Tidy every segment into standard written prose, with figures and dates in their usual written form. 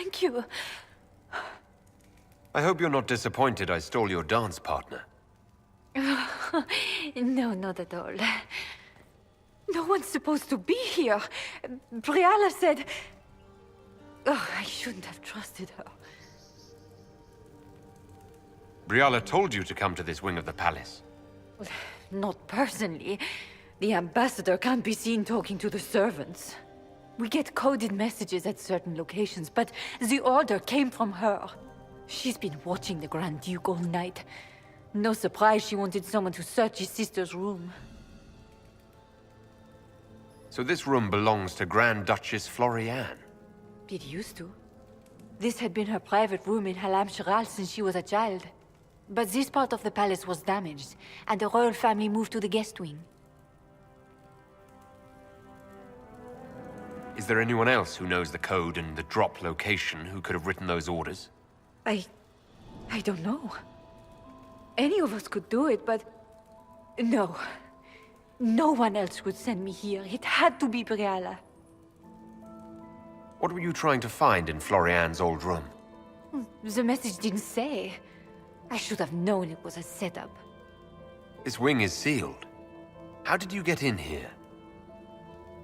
Thank you. I hope you're not disappointed I stole your dance partner. No, not at all. No one's supposed to be here. Briala said... Oh, I shouldn't have trusted her. Briala told you to come to this wing of the palace. Well, not personally. The ambassador can't be seen talking to the servants. We get coded messages at certain locations, but the order came from her. She's been watching the Grand Duke all night. No surprise she wanted someone to search his sister's room. So this room belongs to Grand Duchess Floriane? It used to. This had been her private room in Halamshiral since she was a child. But this part of the palace was damaged, and the royal family moved to the guest wing. Is there anyone else who knows the code and the drop location who could have written those orders? I don't know. Any of us could do it, but... No. No one else would send me here. It had to be Briala. What were you trying to find in Floriane's old room? The message didn't say. I should have known it was a setup. This wing is sealed. How did you get in here?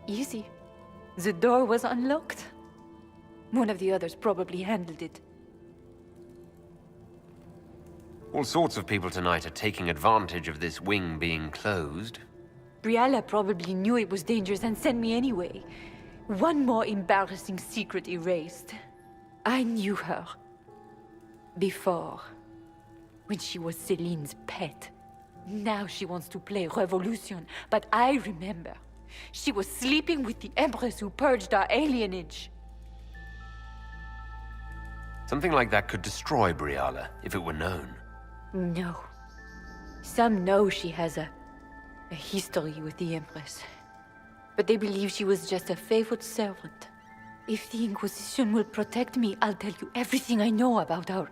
Easy. The door was unlocked. One of the others probably handled it. All sorts of people tonight are taking advantage of this wing being closed. Briala probably knew it was dangerous and sent me anyway. One more embarrassing secret erased. I knew her. Before. When she was Celene's pet. Now she wants to play Revolution, but I remember. She was sleeping with the Empress who purged our alienage. Something like that could destroy Briala, if it were known. No. Some know she has a history with the Empress. But they believe she was just a favorite servant. If the Inquisition will protect me, I'll tell you everything I know about our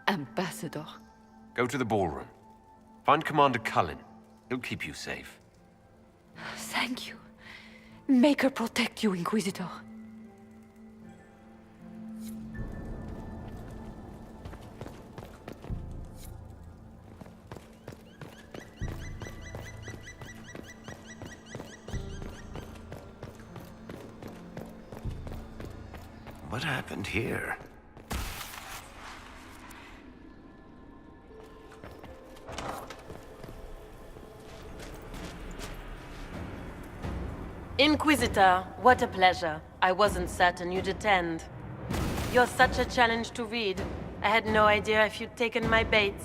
ambassador. Go to the ballroom. Find Commander Cullen. He'll keep you safe. Thank you. Make her protect you, Inquisitor. What happened here? Inquisitor, what a pleasure. I wasn't certain you'd attend. You're such a challenge to read. I had no idea if you'd taken my bait.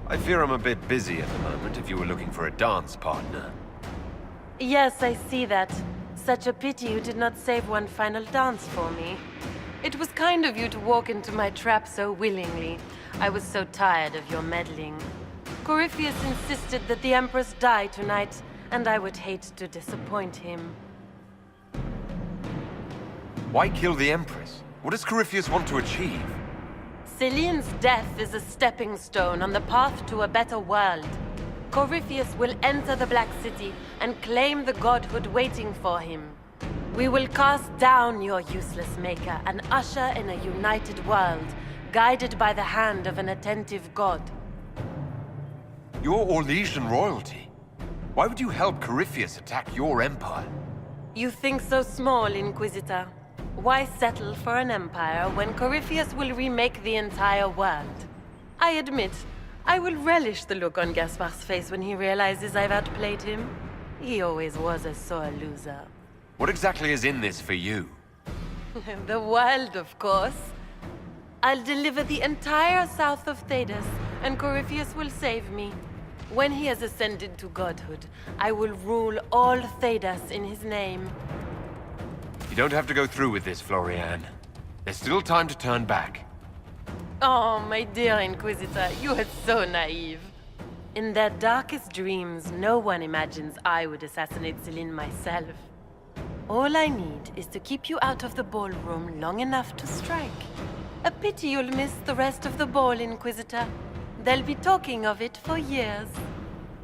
I fear I'm a bit busy at the moment if you were looking for a dance partner. Yes, I see that. Such a pity you did not save one final dance for me. It was kind of you to walk into my trap so willingly. I was so tired of your meddling. Corypheus insisted that the Empress die tonight, and I would hate to disappoint him. Why kill the Empress? What does Corypheus want to achieve? Celene's death is a stepping stone on the path to a better world. Corypheus will enter the Black City and claim the godhood waiting for him. We will cast down your useless maker and usher in a united world, guided by the hand of an attentive god. You're Orlesian royalty. Why would you help Corypheus attack your empire? You think so small, Inquisitor. Why settle for an empire when Corypheus will remake the entire world? I admit, I will relish the look on Gaspard's face when he realizes I've outplayed him. He always was a sore loser. What exactly is in this for you? The world, of course. I'll deliver the entire south of Thedas, and Corypheus will save me. When he has ascended to godhood, I will rule all Thedas in his name. You don't have to go through with this, Floriane. There's still time to turn back. Oh, my dear Inquisitor, you are so naive. In their darkest dreams, no one imagines I would assassinate Celene myself. All I need is to keep you out of the ballroom long enough to strike. A pity you'll miss the rest of the ball, Inquisitor. They'll be talking of it for years.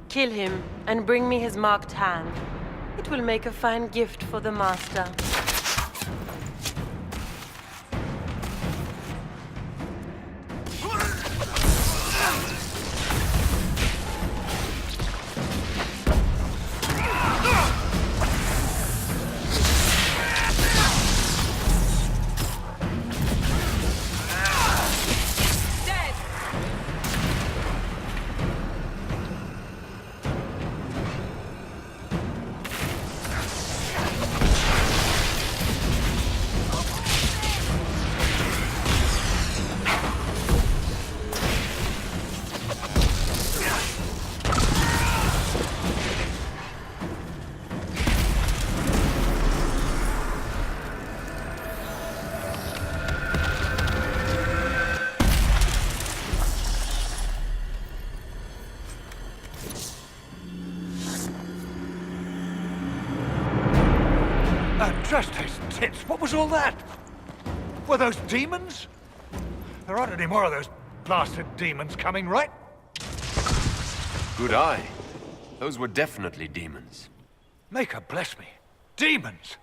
Kill him and bring me his marked hand. It will make a fine gift for the Master. Justice tits, what was all that? Were those demons? There aren't any more of those blasted demons coming, right? Good eye. Those were definitely demons. Maker bless me. Demons?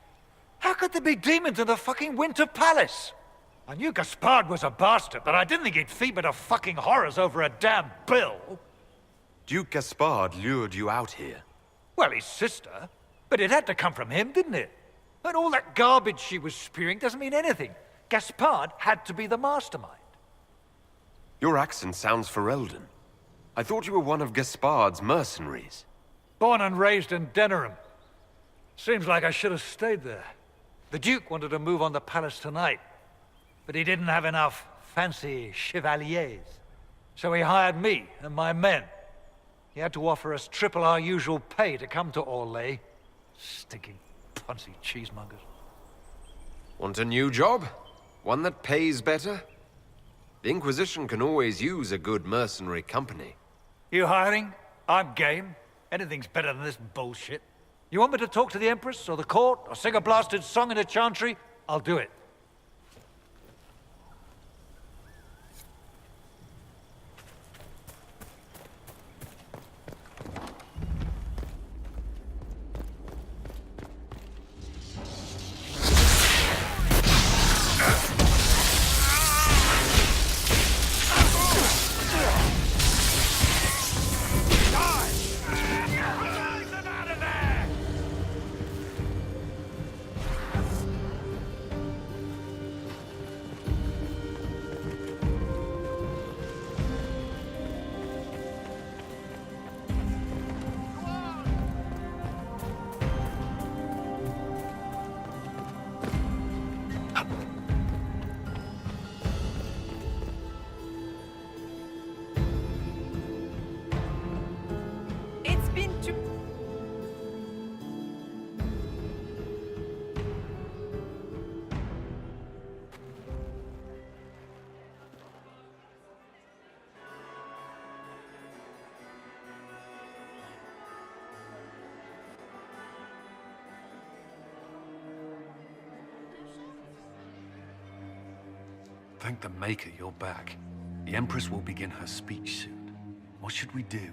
How could there be demons in the fucking Winter Palace? I knew Gaspard was a bastard, but I didn't think he'd feed me to fucking horrors over a damn bill. Duke Gaspard lured you out here. Well, his sister. But it had to come from him, didn't it? And all that garbage she was spewing doesn't mean anything. Gaspard had to be the mastermind. Your accent sounds Ferelden. I thought you were one of Gaspard's mercenaries. Born and raised in Denerim. Seems like I should have stayed there. The Duke wanted to move on the palace tonight, but he didn't have enough fancy chevaliers. So he hired me and my men. He had to offer us triple our usual pay to come to Orlais. Stinking punsy cheesemongers. Want a new job? One that pays better? The Inquisition can always use a good mercenary company. You hiring? I'm game. Anything's better than this bullshit. You want me to talk to the Empress, or the court, or sing a blasted song in a chantry? I'll do it. Thank the Maker you're back. The Empress will begin her speech soon. What should we do?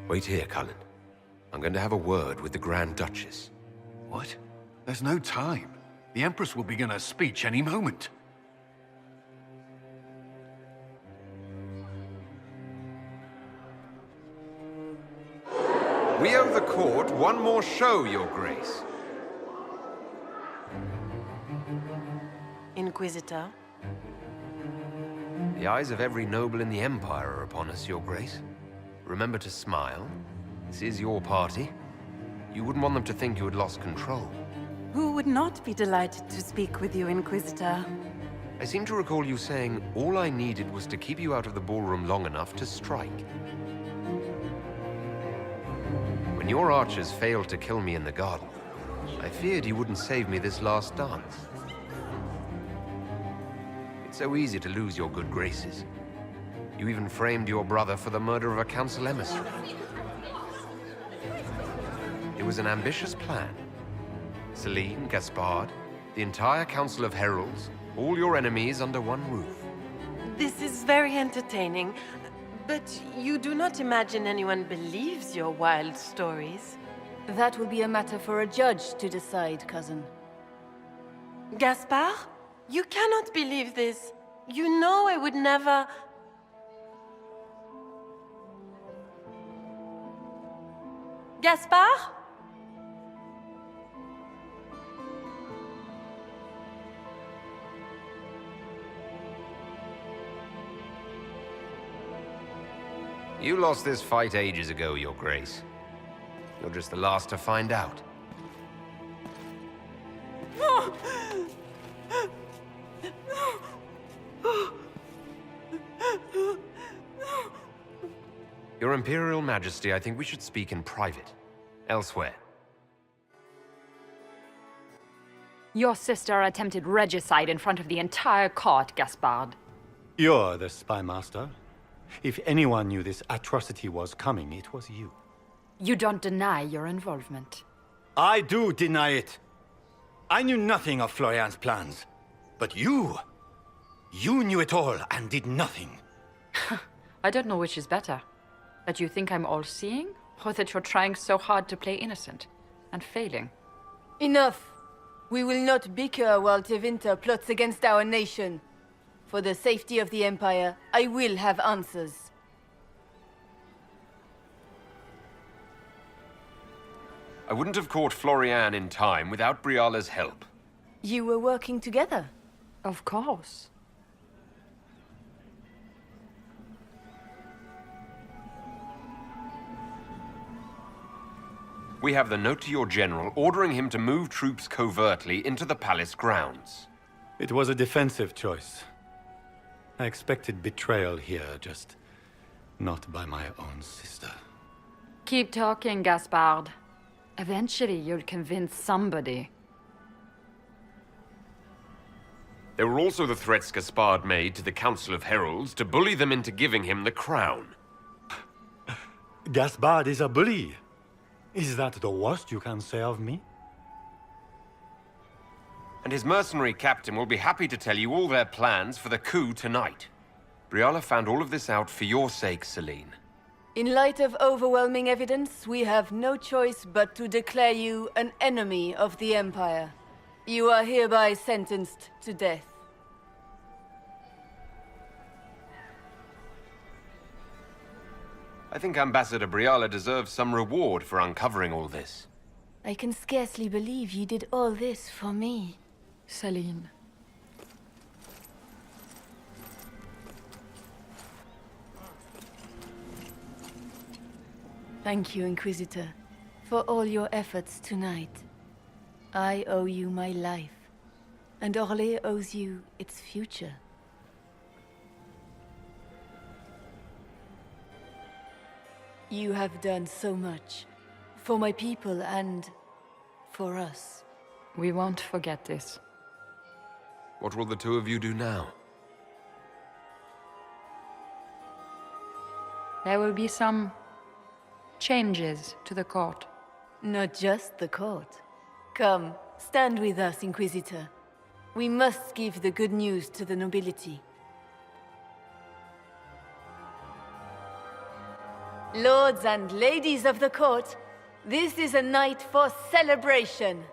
Wait here, Cullen. I'm going to have a word with the Grand Duchess. What? There's no time. The Empress will begin her speech any moment. We owe the court one more show, Your Grace. Inquisitor? The eyes of every noble in the Empire are upon us, Your Grace. Remember to smile. This is your party. You wouldn't want them to think you had lost control. Who would not be delighted to speak with you, Inquisitor? I seem to recall you saying all I needed was to keep you out of the ballroom long enough to strike. When your archers failed to kill me in the garden, I feared you wouldn't save me this last dance. It's so easy to lose your good graces. You even framed your brother for the murder of a council emissary. It was an ambitious plan. Celene, Gaspard, the entire Council of Heralds, all your enemies under one roof. This is very entertaining, but you do not imagine anyone believes your wild stories. That will be a matter for a judge to decide, cousin. Gaspard? You cannot believe this. You know I would never... Gaspard? You lost this fight ages ago, Your Grace. You're just the last to find out. Your Imperial Majesty, I think we should speak in private. Elsewhere. Your sister attempted regicide in front of the entire court, Gaspard. You're the spy master? If anyone knew this atrocity was coming, it was you. You don't deny your involvement. I do deny it. I knew nothing of Florian's plans. But you knew it all and did nothing. I don't know which is better. That you think I'm all-seeing, or that you're trying so hard to play innocent and failing. Enough! We will not bicker while Tevinter plots against our nation. For the safety of the Empire, I will have answers. I wouldn't have caught Florian in time without Briala's help. You were working together? Of course. We have the note to your general ordering him to move troops covertly into the palace grounds. It was a defensive choice. I expected betrayal here, just not by my own sister. Keep talking, Gaspard. Eventually, you'll convince somebody. There were also the threats Gaspard made to the Council of Heralds to bully them into giving him the crown. Gaspard is a bully. Is that the worst you can say of me? And his mercenary captain will be happy to tell you all their plans for the coup tonight. Briala found all of this out for your sake, Celene. In light of overwhelming evidence, we have no choice but to declare you an enemy of the Empire. You are hereby sentenced to death. I think Ambassador Briala deserves some reward for uncovering all this. I can scarcely believe you did all this for me. Celene. Thank you, Inquisitor, for all your efforts tonight. I owe you my life, and Orlais owes you its future. You have done so much, for my people and for us. We won't forget this. What will the two of you do now? There will be some changes to the court. Not just the court. Come, stand with us, Inquisitor. We must give the good news to the nobility. Lords and ladies of the court, this is a night for celebration.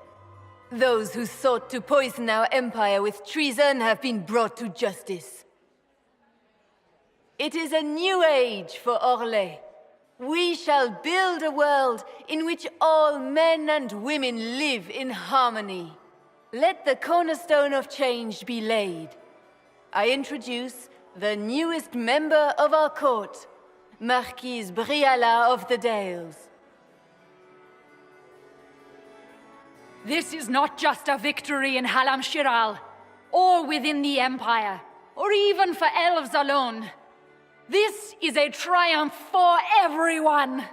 Those who sought to poison our empire with treason have been brought to justice. It is a new age for Orlais. We shall build a world in which all men and women live in harmony. Let the cornerstone of change be laid. I introduce the newest member of our court, Marquise Briala of the Dales. This is not just a victory in Halamshiral, or within the Empire, or even for elves alone. This is a triumph for everyone!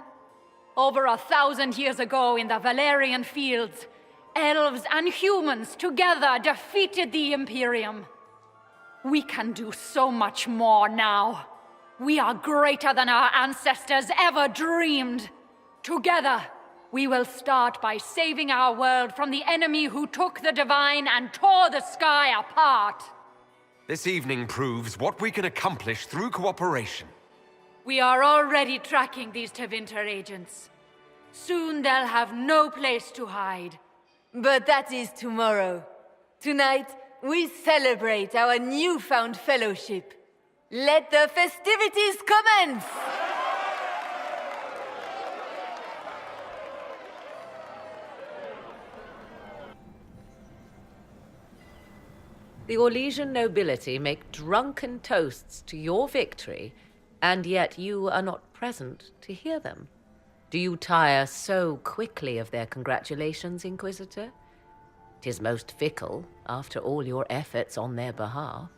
Over 1,000 years ago in the Valerian fields, elves and humans together defeated the Imperium. We can do so much more now. We are greater than our ancestors ever dreamed. Together, we will start by saving our world from the enemy who took the divine and tore the sky apart. This evening proves what we can accomplish through cooperation. We are already tracking these Tevinter agents. Soon they'll have no place to hide. But that is tomorrow. Tonight, we celebrate our newfound fellowship. Let the festivities commence! The Orlesian nobility make drunken toasts to your victory, and yet you are not present to hear them. Do you tire so quickly of their congratulations, Inquisitor? 'Tis most fickle, after all your efforts on their behalf.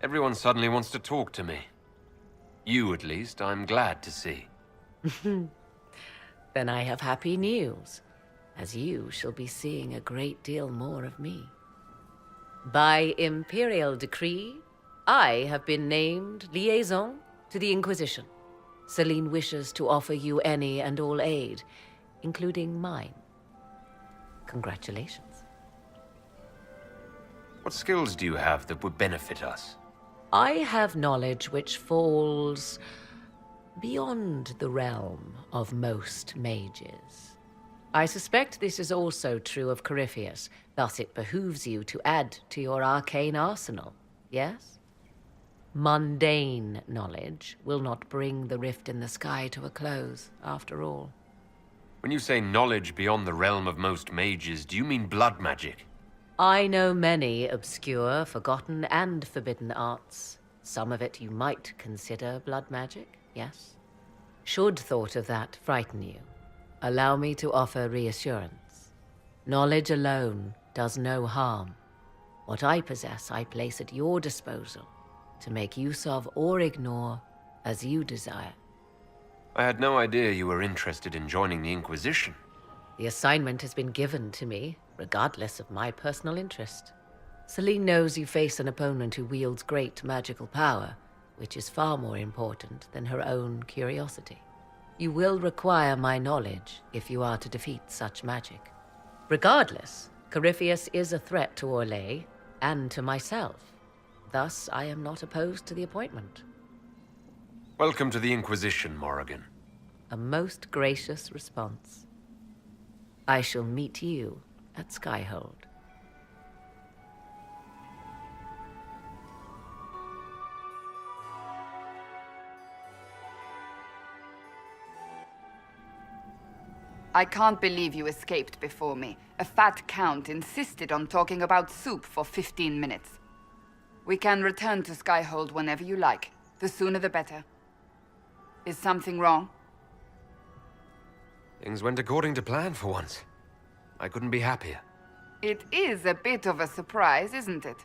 Everyone suddenly wants to talk to me. You, at least, I'm glad to see. Then I have happy news, as you shall be seeing a great deal more of me. By imperial decree, I have been named liaison to the Inquisition. Celene wishes to offer you any and all aid, including mine. Congratulations. What skills do you have that would benefit us? I have knowledge which falls beyond the realm of most mages. I suspect this is also true of Corypheus, thus it behooves you to add to your arcane arsenal, yes? Mundane knowledge will not bring the rift in the sky to a close, after all. When you say knowledge beyond the realm of most mages, do you mean blood magic? I know many obscure, forgotten, and forbidden arts. Some of it you might consider blood magic, yes? Should thought of that frighten you, allow me to offer reassurance. Knowledge alone does no harm. What I possess, I place at your disposal to make use of or ignore as you desire. I had no idea you were interested in joining the Inquisition. The assignment has been given to me, regardless of my personal interest. Celene knows you face an opponent who wields great magical power, which is far more important than her own curiosity. You will require my knowledge if you are to defeat such magic. Regardless, Corypheus is a threat to Orlais and to myself. Thus, I am not opposed to the appointment. Welcome to the Inquisition, Morrigan. A most gracious response. I shall meet you at Skyhold. I can't believe you escaped before me. A fat count insisted on talking about soup for 15 minutes. We can return to Skyhold whenever you like. The sooner the better. Is something wrong? Things went according to plan for once. I couldn't be happier. It is a bit of a surprise, isn't it?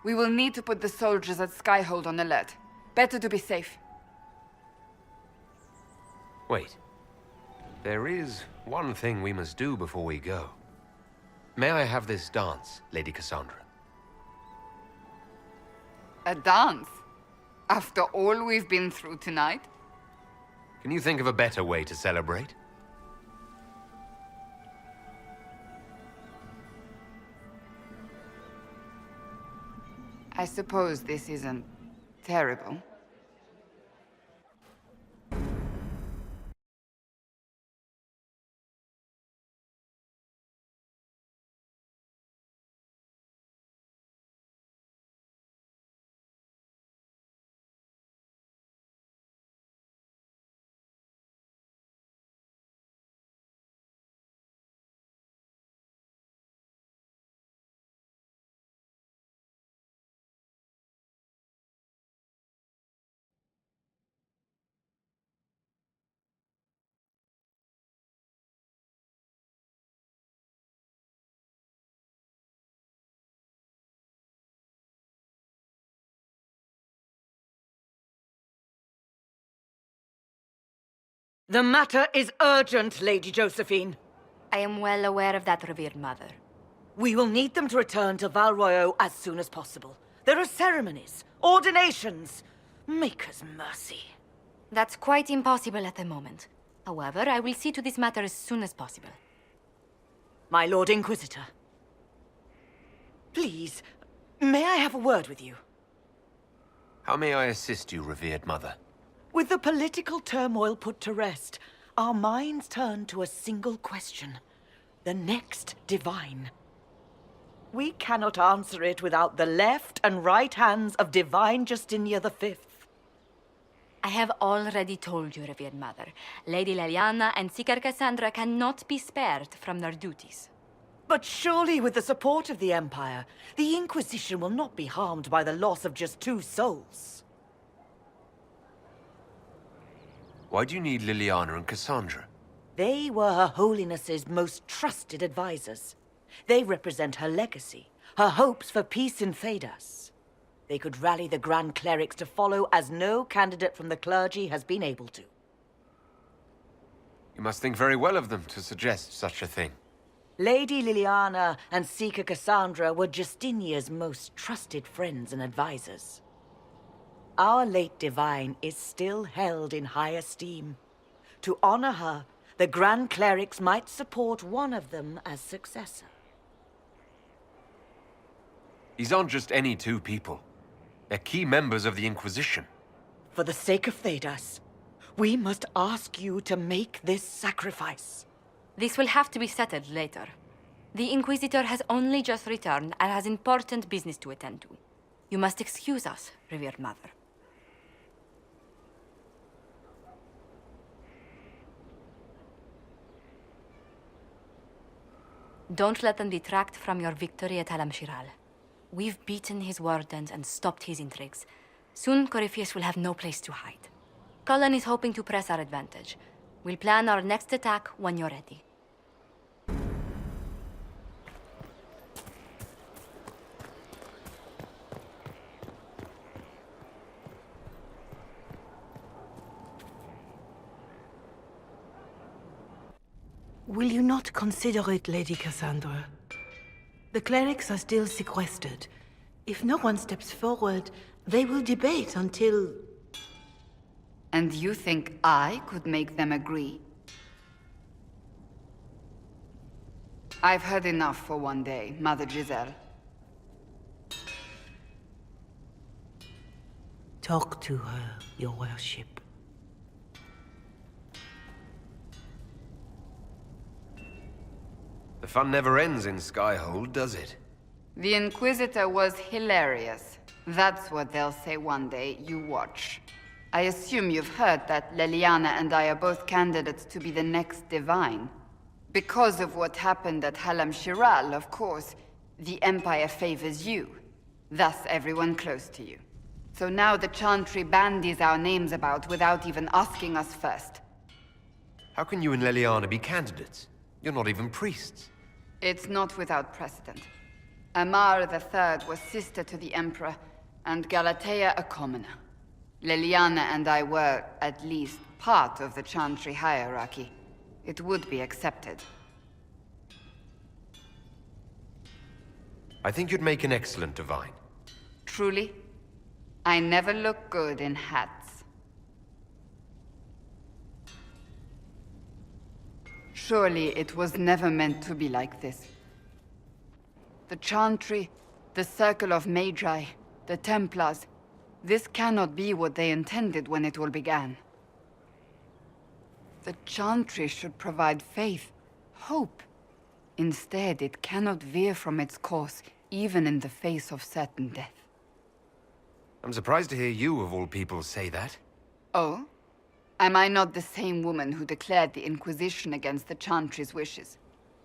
We will need to put the soldiers at Skyhold on alert. Better to be safe. Wait. There is one thing we must do before we go. May I have this dance, Lady Cassandra? A dance? After all we've been through tonight? Can you think of a better way to celebrate? I suppose this isn't terrible. The matter is urgent, Lady Josephine. I am well aware of that, revered mother. We will need them to return to Val Royeaux as soon as possible. There are ceremonies, ordinations. Make us mercy. That's quite impossible at the moment. However, I will see to this matter as soon as possible. My Lord Inquisitor. Please, may I have a word with you? How may I assist you, revered mother? With the political turmoil put to rest, our minds turn to a single question. The next divine. We cannot answer it without the left and right hands of Divine Justinia V. I have already told you, revered mother. Lady Leliana and Seeker Cassandra cannot be spared from their duties. But surely with the support of the Empire, the Inquisition will not be harmed by the loss of just 2 souls. Why do you need Liliana and Cassandra? They were Her Holiness's most trusted advisors. They represent her legacy, her hopes for peace in Thedas. They could rally the Grand Clerics to follow as no candidate from the clergy has been able to. You must think very well of them to suggest such a thing. Lady Liliana and Seeker Cassandra were Justinia's most trusted friends and advisors. our late divine is still held in high esteem. To honor her, the Grand Clerics might support one of them as successor. These aren't just any two people. They're key members of the Inquisition. For the sake of Thedas, we must ask you to make this sacrifice. This will have to be settled later. The Inquisitor has only just returned and has important business to attend to. You must excuse us, revered mother. Don't let them detract from your victory at Halamshiral. We've beaten his wardens and stopped his intrigues. Soon, Corypheus will have no place to hide. Cullen is hoping to press our advantage. We'll plan our next attack when you're ready. Will you not consider it, Lady Cassandra? The clerics are still sequestered. If no one steps forward, they will debate until... And you think I could make them agree? I've heard enough for one day, Mother Giselle. Talk to her, your worship. The fun never ends in Skyhold, does it? The Inquisitor was hilarious. That's what they'll say one day, you watch. I assume you've heard that Leliana and I are both candidates to be the next Divine. Because of what happened at Halamshiral, of course, the Empire favors you. Thus everyone close to you. So now the Chantry bandies our names about without even asking us first. How can you and Leliana be candidates? You're not even priests. It's not without precedent. Amar III was sister to the Emperor, and Galatea a commoner. Leliana and I were, at least, part of the Chantry hierarchy. It would be accepted. I think you'd make an excellent Divine. Truly? I never look good in hats. Surely it was never meant to be like this. The Chantry, the Circle of Magi, the Templars, this cannot be what they intended when it all began. The Chantry should provide faith, hope. Instead, it cannot veer from its course, even in the face of certain death. I'm surprised to hear you, of all people, say that. Oh? Am I not the same woman who declared the Inquisition against the Chantry's wishes?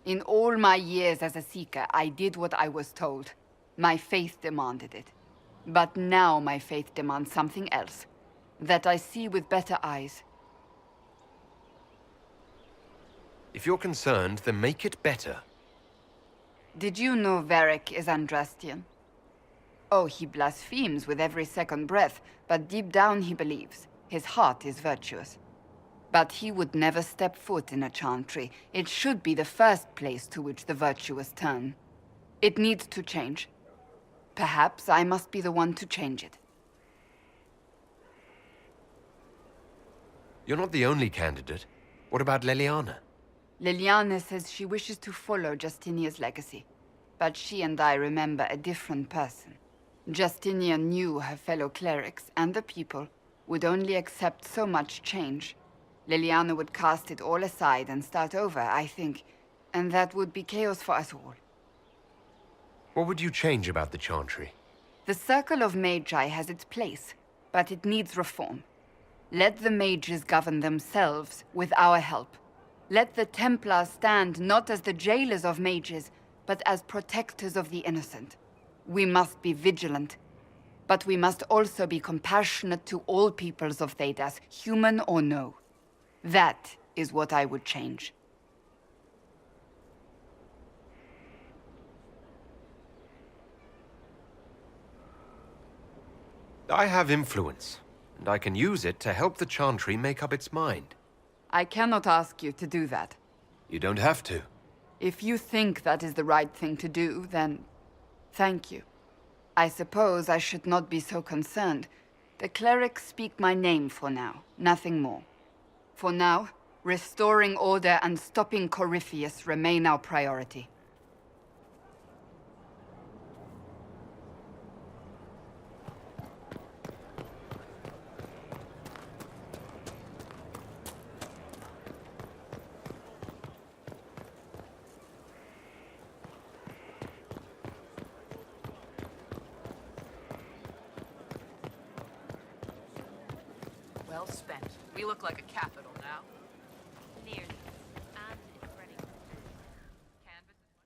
In all my years as a Seeker, I did what I was told. My faith demanded it. But now my faith demands something else. That I see with better eyes. If you're concerned, then make it better. Did you know Varric is Andrastian? Oh, he blasphemes with every second breath, but deep down he believes. His heart is virtuous. But he would never step foot in a Chantry. It should be the first place to which the virtuous turn. It needs to change. Perhaps I must be the one to change it. You're not the only candidate. What about Leliana? Leliana says she wishes to follow Justinia's legacy. But she and I remember a different person. Justinia knew her fellow clerics and the people would only accept so much change. Leliana would cast it all aside and start over, I think. And that would be chaos for us all. What would you change about the Chantry? The Circle of Magi has its place, but it needs reform. Let the mages govern themselves with our help. Let the Templars stand not as the jailers of mages, but as protectors of the innocent. We must be vigilant, but we must also be compassionate to all peoples of Thedas, human or no. That is what I would change. I have influence, and I can use it to help the Chantry make up its mind. I cannot ask you to do that. You don't have to. If you think that is the right thing to do, then thank you. I suppose I should not be so concerned. The clerics speak my name for now, nothing more. For now, restoring order and stopping Corypheus remain our priority. Well spent. We look like a capital now. Nearly. And it's ready. Canvas is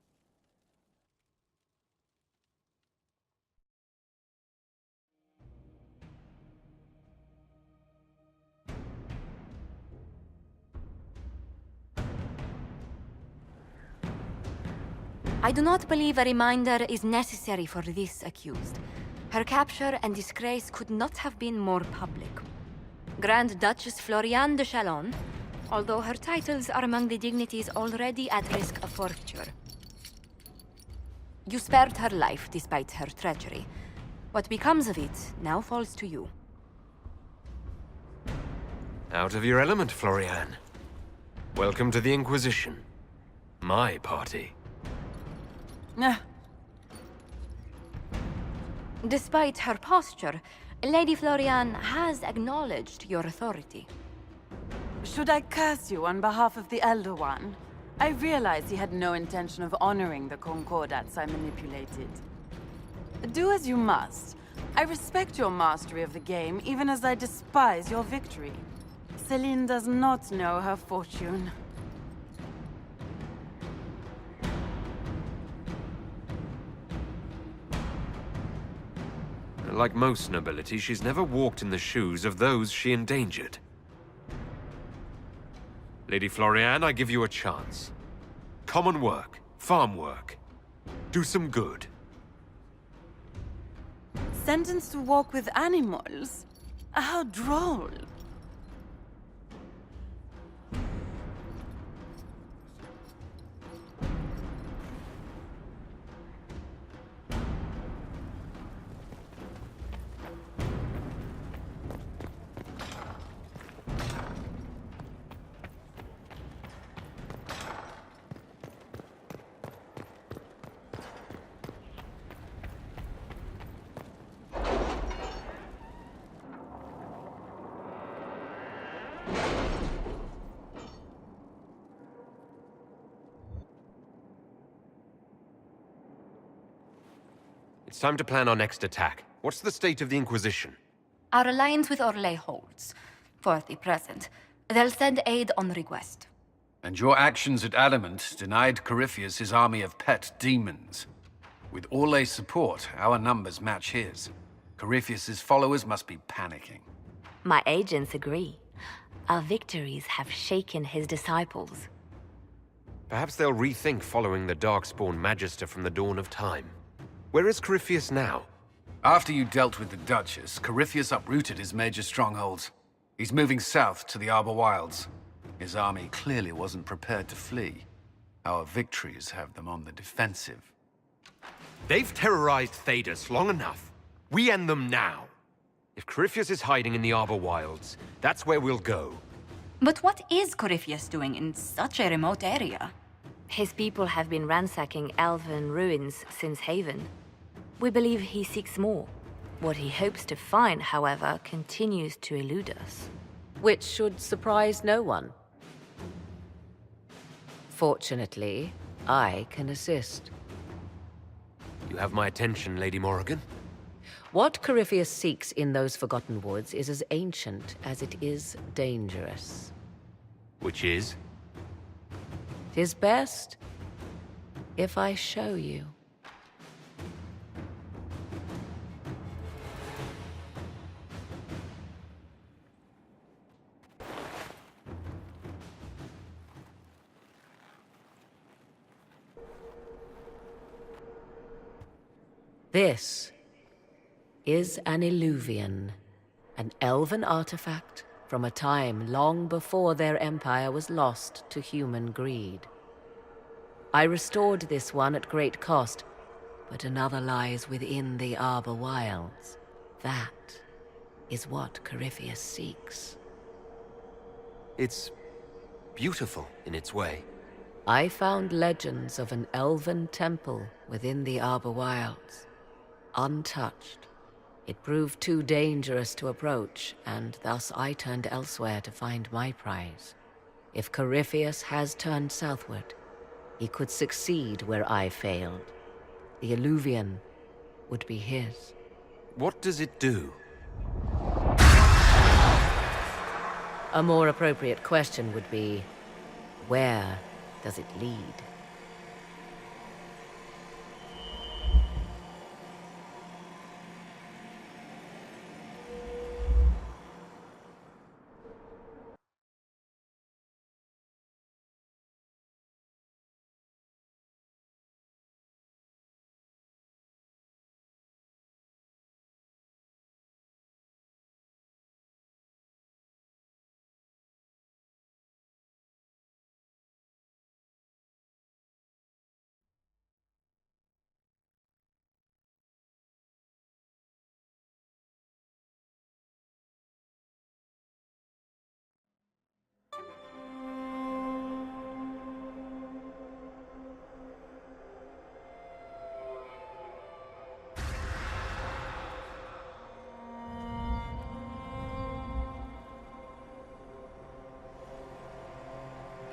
much... I do not believe a reminder is necessary for this accused. Her capture and disgrace could not have been more public. Grand Duchess Floriane de Chalon, although her titles are among the dignities already at risk of forfeiture. You spared her life despite her treachery. What becomes of it now falls to you. Out of your element, Floriane. Welcome to the Inquisition. My party. Despite her posture, Lady Floriane has acknowledged your authority. Should I curse you on behalf of the Elder One? I realize he had no intention of honoring the concordats I manipulated. Do as you must. I respect your mastery of the game, even as I despise your victory. Celene does not know her fortune. Like most nobility, she's never walked in the shoes of those she endangered. Lady Floriane, I give you a chance. Common work, farm work. Do some good. Sentenced to walk with animals? How droll. It's time to plan our next attack. What's the state of the Inquisition? Our alliance with Orlais holds, for the present. They'll send aid on request. And your actions at Adamant denied Corypheus his army of pet demons. With Orlais' support, our numbers match his. Corypheus's followers must be panicking. My agents agree. Our victories have shaken his disciples. Perhaps they'll rethink following the Darkspawn Magister from the dawn of time. Where is Corypheus now? After you dealt with the Duchess, Corypheus uprooted his major strongholds. He's moving south to the Arbor Wilds. His army clearly wasn't prepared to flee. Our victories have them on the defensive. They've terrorized Thedas long enough. We end them now. If Corypheus is hiding in the Arbor Wilds, that's where we'll go. But what is Corypheus doing in such a remote area? His people have been ransacking elven ruins since Haven. We believe he seeks more. What he hopes to find, however, continues to elude us. Which should surprise no one. Fortunately, I can assist. You have my attention, Lady Morrigan. What Corypheus seeks in those Forgotten Woods is as ancient as it is dangerous. Which is? 'Tis best if I show you. This is an Illuvian, an elven artifact from a time long before their empire was lost to human greed. I restored this one at great cost, but another lies within the Arbor Wilds. That is what Corypheus seeks. It's beautiful in its way. I found legends of an elven temple within the Arbor Wilds, untouched. It proved too dangerous to approach, and thus I turned elsewhere to find my prize. If Corypheus has turned southward, he could succeed where I failed. The Illuvian would be his. What does it do? A more appropriate question would be, where does it lead?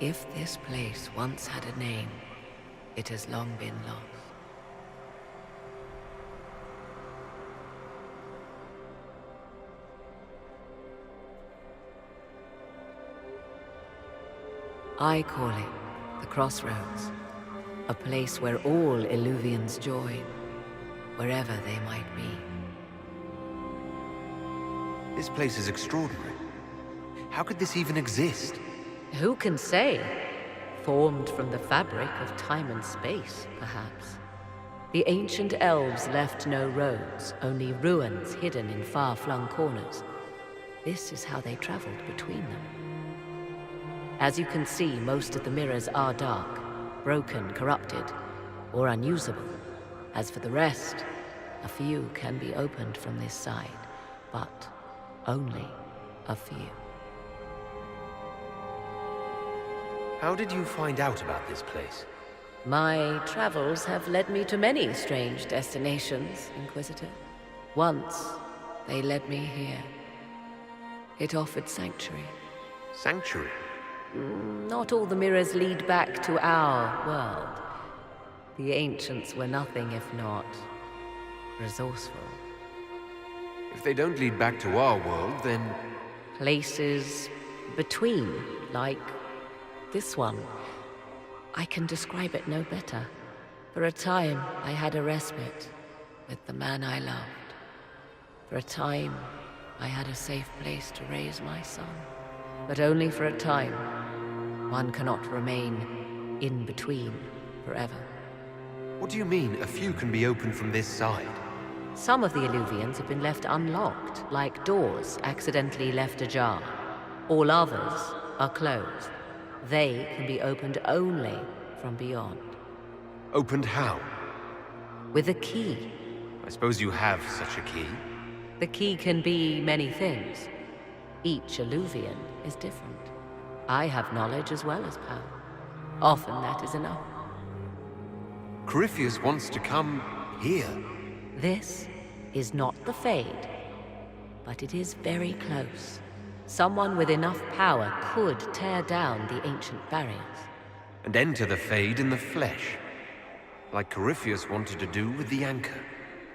If this place once had a name, it has long been lost. I call it the Crossroads, a place where all Illuvians join, wherever they might be. This place is extraordinary. How could this even exist? Who can say? Formed from the fabric of time and space, perhaps. The ancient elves left no roads, only ruins hidden in far-flung corners. This is how they traveled between them. As you can see, most of the mirrors are dark, broken, corrupted, or unusable. As for the rest, a few can be opened from this side, but only a few. How did you find out about this place? My travels have led me to many strange destinations, Inquisitor. Once, they led me here. It offered sanctuary. Sanctuary? Not all the mirrors lead back to our world. The ancients were nothing if not resourceful. If they don't lead back to our world, then... Places between, like this one. I can describe it no better. For a time, I had a respite with the man I loved. For a time, I had a safe place to raise my son. But only for a time. One cannot remain in between forever. What do you mean, a few can be opened from this side? Some of the Illuvians have been left unlocked, like doors accidentally left ajar. All others are closed. They can be opened only from beyond. Opened how? With a key. I suppose you have such a key. The key can be many things. Each Illuvian is different. I have knowledge as well as power. Often that is enough. Corypheus wants to come here. This is not the Fade, but it is very close. Someone with enough power could tear down the ancient barriers. And enter the Fade in the flesh. Like Corypheus wanted to do with the Anchor.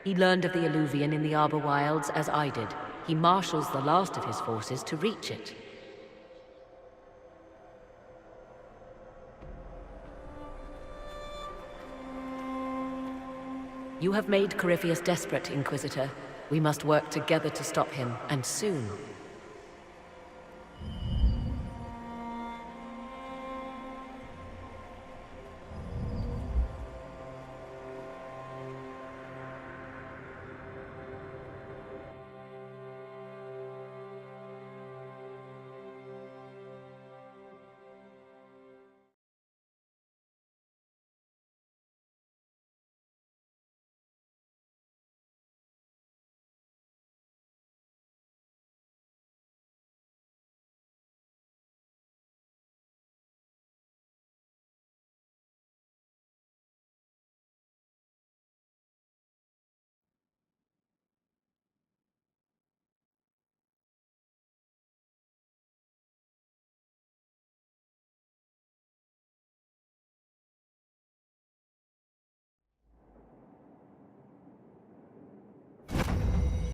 He learned of the Illuvian in the Arbor Wilds as I did. He marshals the last of his forces to reach it. You have made Corypheus desperate, Inquisitor. We must work together to stop him, and soon.